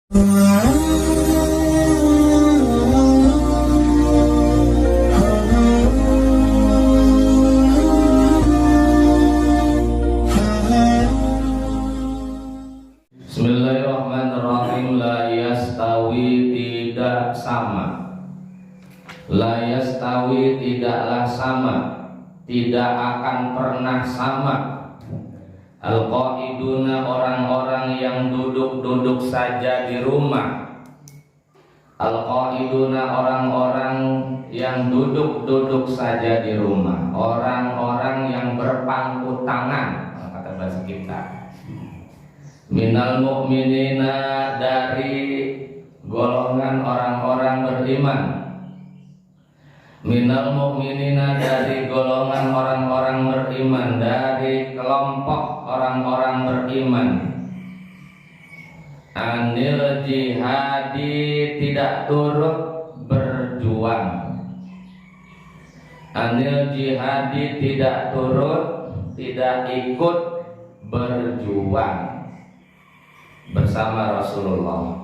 Bismillahirrahmanirrahim. La yastawi, tidak sama. La yastawi, tidaklah sama, tidak akan pernah sama. Al-qaiduna, orang-orang yang duduk-duduk saja di rumah. Al-qaiduna, orang-orang yang duduk-duduk saja di rumah. Orang-orang yang berpangku tangan, kata bahasa kita. Minal mu'minina, dari golongan orang-orang beriman. Minal mu'minina, dari golongan orang-orang beriman, dari kelompok orang-orang beriman. Anil jihadi, tidak turut berjuang. Anil jihadi, tidak turut, tidak ikut berjuang bersama Rasulullah.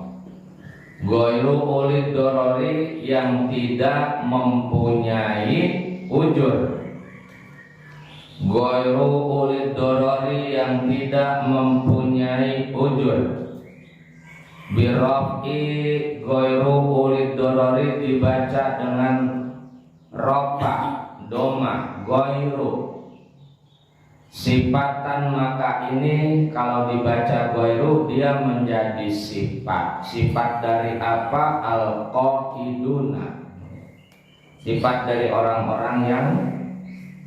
Goiru ulid dorori, yang tidak mempunyai ujur. Goiru ulid dorori, yang tidak mempunyai ujur. Birofi, goiru ulid dorori dibaca dengan rofa doma, goiru. Sifatan, maka ini kalau dibaca goiru dia menjadi sifat. Sifat dari apa? Al-qaiduna, sifat dari orang-orang yang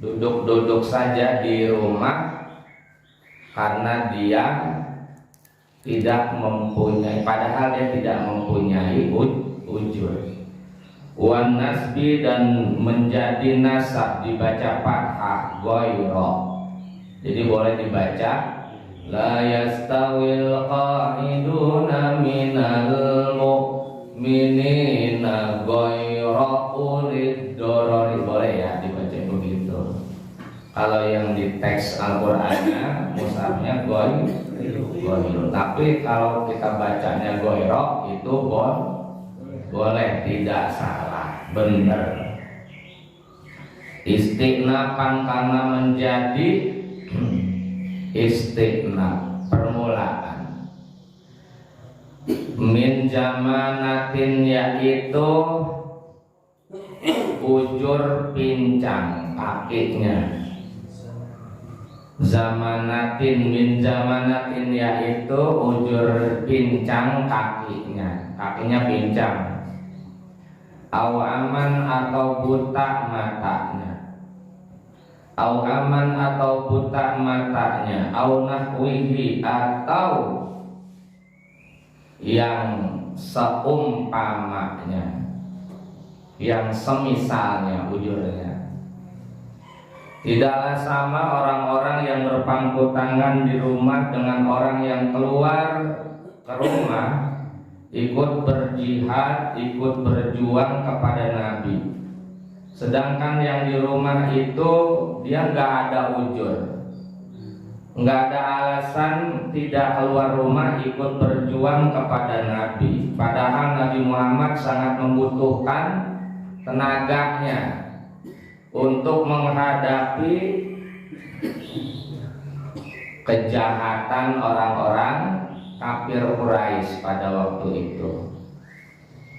duduk-duduk saja di rumah karena dia tidak mempunyai, padahal dia tidak mempunyai ujur. Wan nasbi, dan menjadi nasab dibaca fathah goiro. Jadi boleh dibaca la yastawil qa'iduna minal mu'minina ghayra ulid dorori. Boleh ya dibaca begitu. Kalau yang di teks Al-Qur'annya mushafnya goiro. Tapi kalau kita bacanya goiro itu boleh, tidak salah, benar. Istighnafan, karena menjadi istighnaf, permulaan. Min zamanatin, yaitu ujur pincang kakinya. Zamanatin, min zamanatin, yaitu ujur pincang kakinya. Kakinya pincang. Awaman, atau buta matanya. Au aman, atau buta matanya. Au nahwihi, atau yang seumpamanya, yang semisalnya ujurnya. Tidaklah sama orang-orang yang berpangku tangan di rumah dengan orang yang keluar ke rumah ikut berjihad, ikut berjuang kepada Nabi. Sedangkan yang di rumah itu dia nggak ada ujur, nggak ada alasan tidak keluar rumah ikut berjuang kepada Nabi. Padahal Nabi Muhammad sangat membutuhkan tenaganya untuk menghadapi kejahatan orang-orang kafir Quraisy pada waktu itu.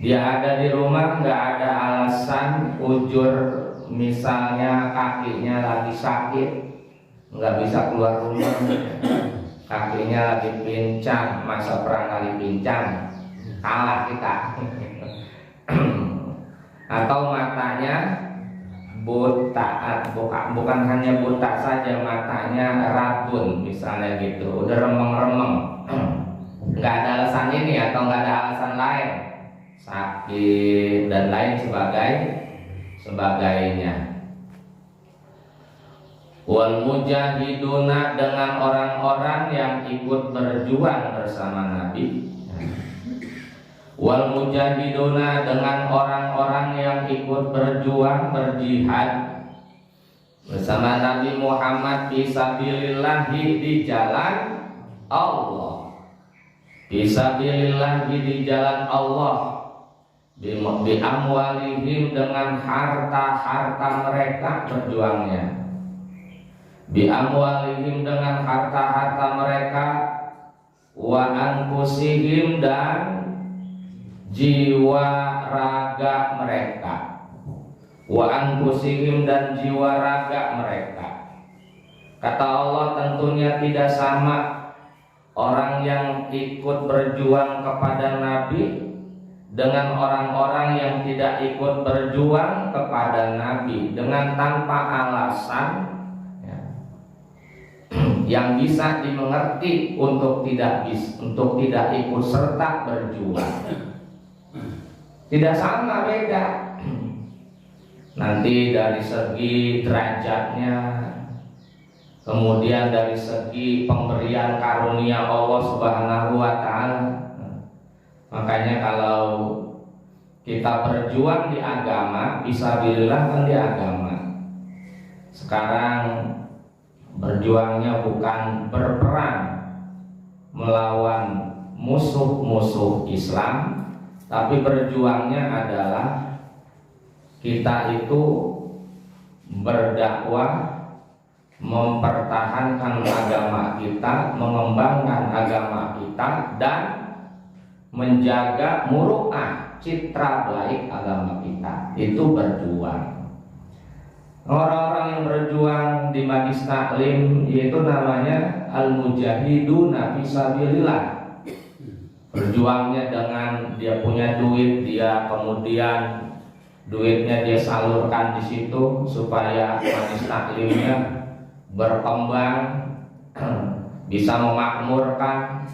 Dia ada di rumah, nggak ada alasan ujur, misalnya kakinya lagi sakit, nggak bisa keluar rumah, kakinya lagi pincang, masa perang kali pincang, kalah kita. Atau matanya buta, bukan hanya buta saja, matanya rabun misalnya gitu, udah remeng-remeng, nggak ada alasan ini atau nggak ada alasan lain, sakit dan lain sebagainya. Wal mujahiduna, dengan orang-orang yang ikut berjuang bersama Nabi. Wal mujahiduna, dengan orang-orang yang ikut berjuang, berjihad bersama Nabi Muhammad fisabilillahi, di jalan Allah. Fisabilillah di jalan Allah, bi amwalihim dengan harta-harta mereka berjuangnya, bi amwalihim dengan harta-harta mereka, wa anfusihim dan jiwa raga mereka, wa anfusihim dan jiwa raga mereka. Kata Allah, tentunya tidak sama orang yang ikut berjuang kepada Nabi dengan orang-orang yang tidak ikut berjuang kepada Nabi dengan tanpa alasan ya, yang bisa dimengerti untuk tidak ikut serta berjuang. Tidak sama, beda. Nanti dari segi derajatnya, kemudian dari segi pemberian karunia Allah Subhanahu wa Ta'ala. Makanya kalau kita berjuang di agama, fisabilillah kan di agama. Sekarang berjuangnya bukan berperang melawan musuh-musuh Islam, tapi berjuangnya adalah kita itu berdakwah, mempertahankan agama kita, mengembangkan agama kita, dan menjaga muru'ah, citra baik agama kita. Itu berjuang. Orang-orang yang berjuang di Majlis Taklim yaitu namanya al-mujahiduna fisabilillah. Berjuangnya dengan dia punya duit, dia kemudian duitnya dia salurkan di situ supaya Majlis Taklimnya berkembang, bisa memakmurkan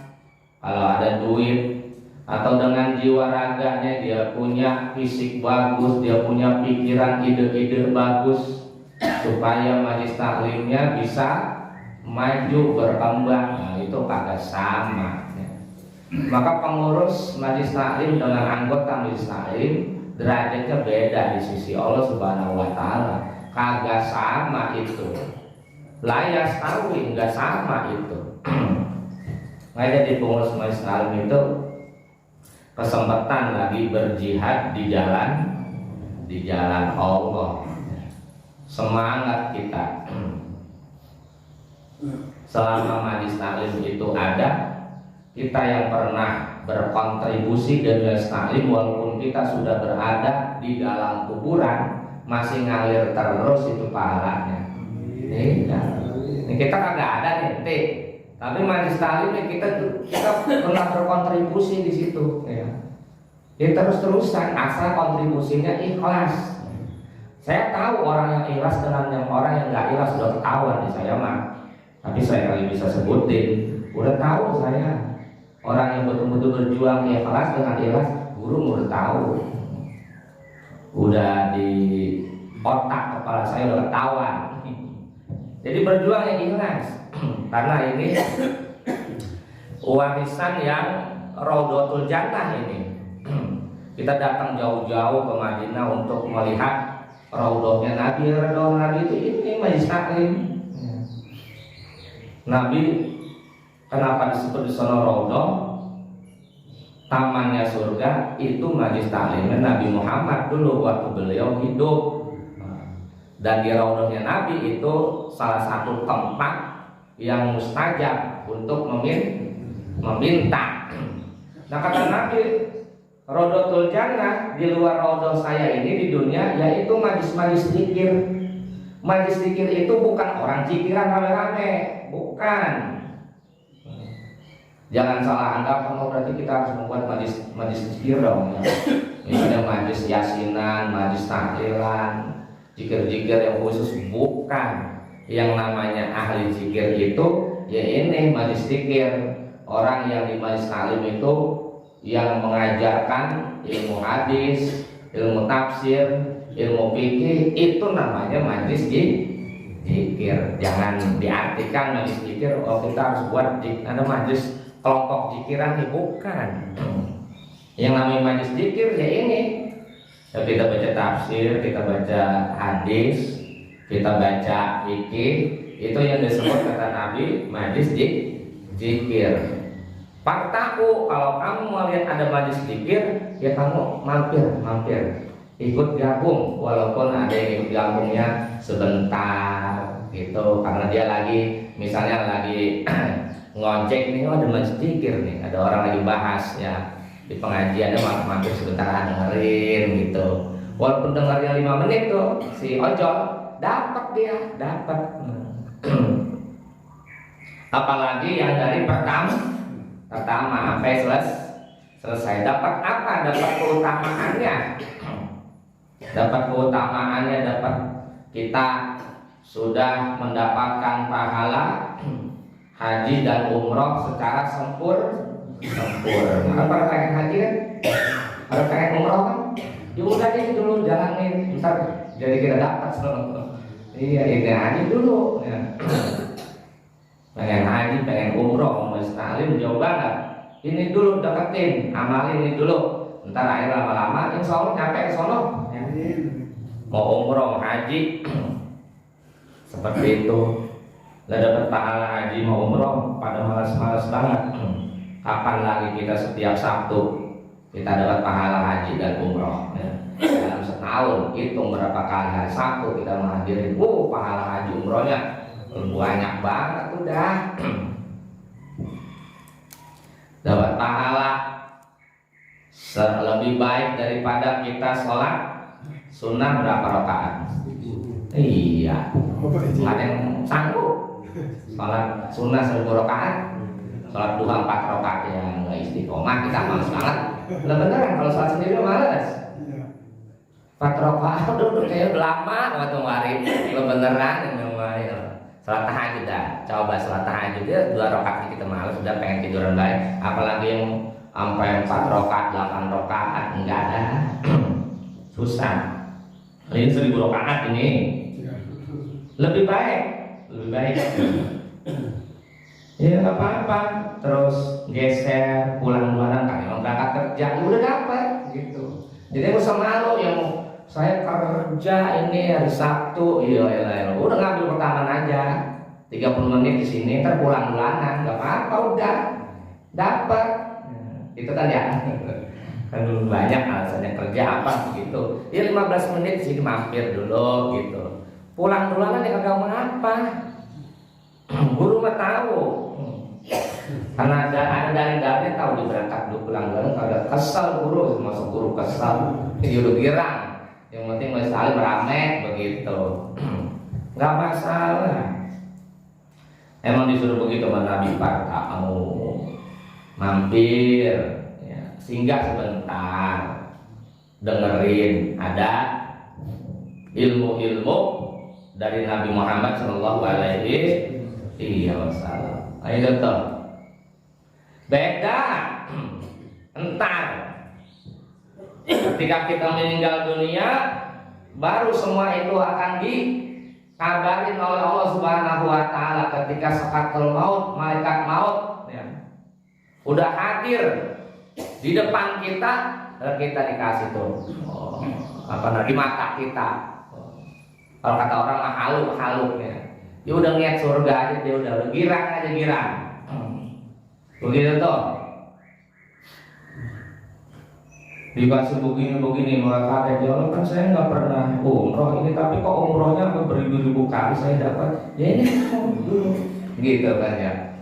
kalau ada duit, atau dengan jiwa raganya dia punya fisik bagus, dia punya pikiran, ide-ide bagus supaya Majlis Taklimnya bisa maju berkembang. Nah, itu kagak sama ya. Maka pengurus Majlis Taklim dengan anggota Majlis Taklim derajatnya beda di sisi Allah Subhanahu wa Ta'ala. Kagak sama itu. Layas tahu nggak sama itu. Makanya di pengurus Majlis Taklim itu kesempatan lagi berjihad di jalan Allah. Semangat kita. Selama Majlis Taklim itu ada, kita yang pernah berkontribusi dari Majlis Taklim, walaupun kita sudah berada di dalam kuburan, masih ngalir terus itu pahalanya. Ini kita kagak ada nih, tapi Majlis Taklim kita pernah berkontribusi di situ. Ya. Jadi terus-terusan asal kontribusinya ikhlas. Saya tahu orang yang ikhlas dengan yang orang yang nggak ikhlas sudah ketahuan di saya mah. Tapi saya kali bisa sebutin, udah tahu saya orang yang betul-betul berjuang ikhlas dengan ikhlas, guru udah tahu. Udah di otak kepala saya udah ketahuan. Jadi berjuang yang ikhlas. Karena ini warisan yang Raudhatul Jannah ini. Kita datang jauh-jauh ke Madinah untuk melihat raudhahnya Nabi. Raudhah Nabi itu ini Majlis Taklim. Nabi kenapa disebut di sana raudhah? Tamannya surga itu Majlis Taklimnya Nabi Muhammad dulu waktu beliau hidup. Dan di raudhahnya Nabi itu salah satu tempat yang mustajab untuk meminta. Nah kata Nabi, Raudhatul Jannah di luar raudhah saya ini di dunia yaitu majlis-majlis zikir. Majlis zikir itu bukan orang zikiran rame-rame, bukan. Jangan salah anggap, oh berarti kita harus membuat majlis zikir dong. Ya. Misalnya majlis yasinan, majlis tahlilan, zikir-zikir yang khusus, bukan. Yang namanya ahli zikir itu ya ini majlis zikir. Orang yang di Majlis Taklim itu yang mengajarkan ilmu hadis, ilmu tafsir, ilmu fikih, itu namanya majlis zikir. Jangan diartikan majlis zikir oh kita harus buat ada majlis kelompok zikiran, bukan. Yang namanya majlis zikir ya ini. Ya, kita baca tafsir, kita baca hadis, kita baca fikih, itu yang disebut kata Nabi majlis zikir. Faktaku, kalau kamu melihat ada majlis zikir, ya kamu mampir, ikut gabung, walaupun ada yang ikut gabungnya sebentar gitu, karena dia lagi, misalnya lagi ngojek nih, ada majlis zikir nih, ada orang lagi bahas ya di pengajian, dia mampir sebentar dengerin gitu, walaupun dengarnya 5 menit tuh si ojol dapat. Apalagi yang dari pertama sampai selesai dapat apa? Dapat keutamaannya, dapat kita sudah mendapatkan pahala haji dan umroh secara sempurna. Apa pengen haji kan? Ada pengen umroh kan? Ya udah ini dulu jalanin, ntar jadi kita dapat. Iya, ini haji dulu ya. Pengen haji, pengen umroh, mau sekali jauh banget. Ini dulu deketin, amalin ini dulu. Ntar akhir lama-lama insya Allah nyampe ke sono. Ya. Mau umroh, mau haji, seperti itu. Lah dapat pahala haji mau umroh, pada malas-malas banget. Kapan lagi kita setiap Sabtu kita dapat pahala haji dan umroh? Ya. Dalam setahun hitung berapa kali hari Sabtu kita menghadiri, pahala haji umrohnya banyak banget udah. Dapat pahala lebih baik daripada kita sholat sunnah berapa rakaat? Iya, ada yang sanggup sholat sunnah 1000 rakaat, sholat duha 4 rakaat yang nggak istiqomah, kita males banget. Lah beneran kalau sholat sendiri males. 4 rakaat udah kayak lama waktu hari, lo beneran yang main. Sholat tahajud dah, coba sholat tahajud ya 2 rakaat kita malas, sudah pengen tiduran baik. Apalagi yang sampai 4 rakaat, 8 rakaat, enggak ada. Susah. Ini 1000 rakaat ini lebih baik. Ya nggak apa-apa. Terus geser pulang duluan kan, yang berangkat kerja udah dapat gitu. Jadi nggak usah malu yang saya kerja ini hari Sabtu, iya, udah ngambil pertama aja, 30 menit di sini, ntar pulang bulanan, nggak apa-apa, udah dapat, itu kan ya, kan dulu banyak alasannya kerja apa gitu, ya 15 menit di sini mampir dulu gitu, pulang bulanan ya kagak mau apa, guru mah tahu, karena ada dari tahu di berangkat dulu pulang bulanan, kagak kesel guru, masuk guru kesel, dia udah girang. Yang penting masih saling beramai begitu, nggak masalah. Emang disuruh begitu sama Nabi Pak, kamu mampir, ya, singgah sebentar, dengerin ada ilmu-ilmu dari Nabi Muhammad Shallallahu Alaihi Wasallam. Ayo tuh, beda, entar. Ketika kita meninggal dunia, baru semua itu akan dikabarin oleh Allah Subhanahu wa Ta'ala. Ketika sakatul maut, malaikat maut ya, udah hadir di depan kita, kita dikasih tuh di mata kita. Kalau kata orang mah haluk ya, dia udah ngeliat surga aja, dia udah girang. Begitu tuh. Dikasih begini maka ada jalan, kan saya nggak pernah umroh ini, tapi kok umrohnya beribu-ribu kali saya dapat, ya ini dulu gitu kan ya.